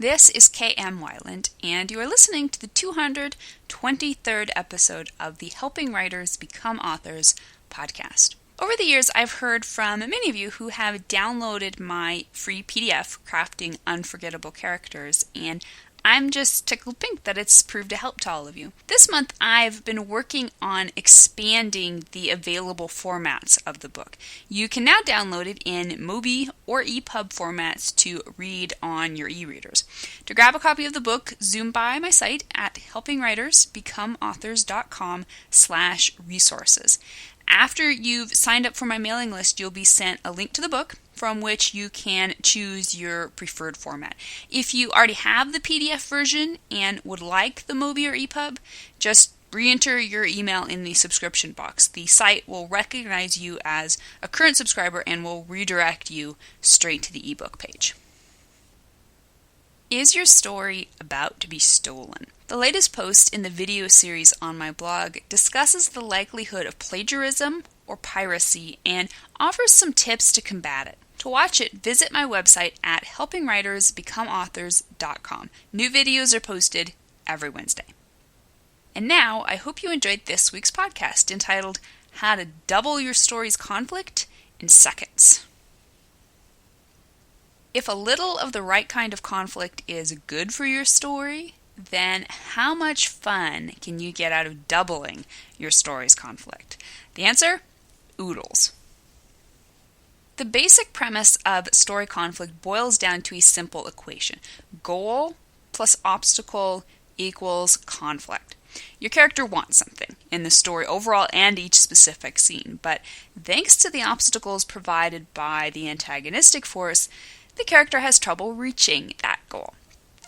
This is KM Weiland, and you are listening to the 223rd episode of the Helping Writers Become Authors podcast. Over the years, I've heard from many of you who have downloaded my free PDF, Crafting Unforgettable Characters, and I'm just tickled pink that it's proved a help to all of you. This month, I've been working on expanding the available formats of the book. You can now download it in MOBI or EPUB formats to read on your e-readers. To grab a copy of the book, zoom by my site at helpingwritersbecomeauthors.com/resources. After you've signed up for my mailing list, you'll be sent a link to the book from which you can choose your preferred format. If you already have the PDF version and would like the MOBI or EPUB, just re-enter your email in the subscription box. The site will recognize you as a current subscriber and will redirect you straight to the ebook page. Is your story about to be stolen? The latest post in the video series on my blog discusses the likelihood of plagiarism or piracy and offers some tips to combat it. To watch it, visit my website at helpingwritersbecomeauthors.com. New videos are posted every Wednesday. And now, I hope you enjoyed this week's podcast entitled How to Double Your Story's Conflict in Seconds. If a little of the right kind of conflict is good for your story, then how much fun can you get out of doubling your story's conflict? The answer? Oodles. The basic premise of story conflict boils down to a simple equation. Goal plus obstacle equals conflict. Your character wants something in the story overall and each specific scene, but thanks to the obstacles provided by the antagonistic force, the character has trouble reaching that goal.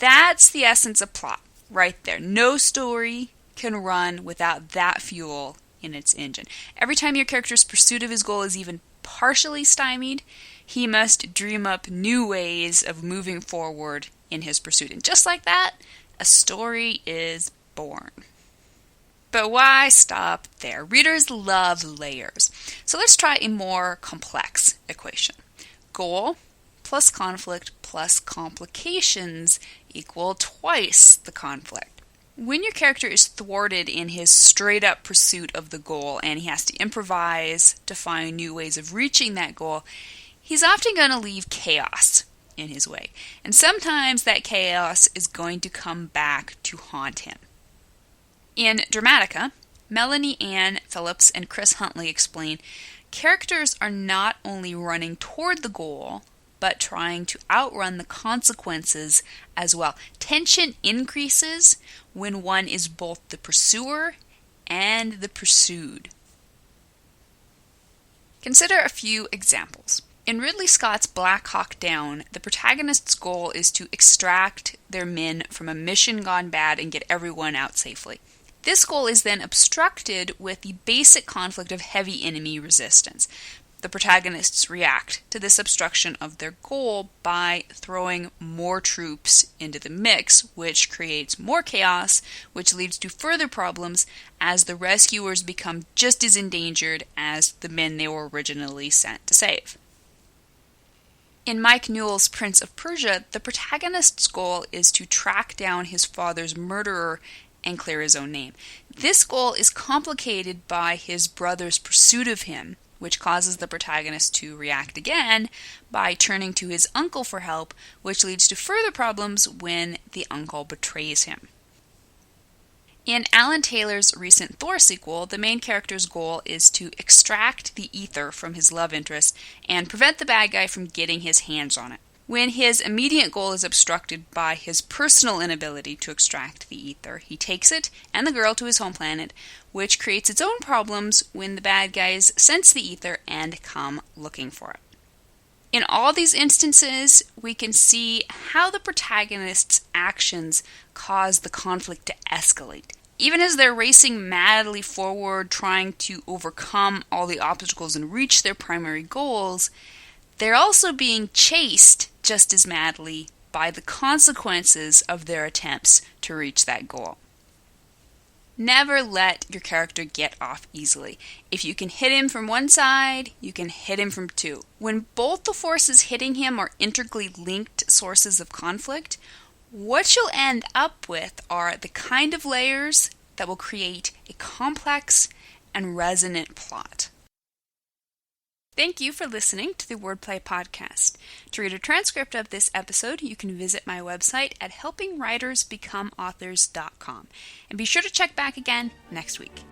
That's the essence of plot, right there. No story can run without that fuel in its engine. Every time your character's pursuit of his goal is even partially stymied, he must dream up new ways of moving forward in his pursuit. And just like that, a story is born. But why stop there? Readers love layers. So let's try a more complex equation. Goal plus conflict plus complications equal twice the conflict. When your character is thwarted in his straight-up pursuit of the goal and he has to improvise to find new ways of reaching that goal, he's often going to leave chaos in his way. And sometimes that chaos is going to come back to haunt him. In Dramatica, Melanie Ann Phillips and Chris Huntley explain, characters are not only running toward the goal, but trying to outrun the consequences as well. Tension increases when one is both the pursuer and the pursued. Consider a few examples. In Ridley Scott's Black Hawk Down, the protagonist's goal is to extract their men from a mission gone bad and get everyone out safely. This goal is then obstructed with the basic conflict of heavy enemy resistance. The protagonists react to this obstruction of their goal by throwing more troops into the mix, which creates more chaos, which leads to further problems as the rescuers become just as endangered as the men they were originally sent to save. In Mike Newell's Prince of Persia, the protagonist's goal is to track down his father's murderer and clear his own name. This goal is complicated by his brother's pursuit of him, which causes the protagonist to react again by turning to his uncle for help, which leads to further problems when the uncle betrays him. In Alan Taylor's recent Thor sequel, the main character's goal is to extract the ether from his love interest and prevent the bad guy from getting his hands on it. When his immediate goal is obstructed by his personal inability to extract the ether, he takes it and the girl to his home planet, which creates its own problems when the bad guys sense the ether and come looking for it. In all these instances, we can see how the protagonist's actions cause the conflict to escalate. Even as they're racing madly forward, trying to overcome all the obstacles and reach their primary goals, they're also being chased just as madly by the consequences of their attempts to reach that goal. Never let your character get off easily. If you can hit him from one side, you can hit him from two. When both the forces hitting him are integrally linked sources of conflict, What you'll end up with are the kind of layers that will create a complex and resonant plot. Thank you for listening to the Wordplay Podcast. To read a transcript of this episode, you can visit my website at helpingwritersbecomeauthors.com. And be sure to check back again next week.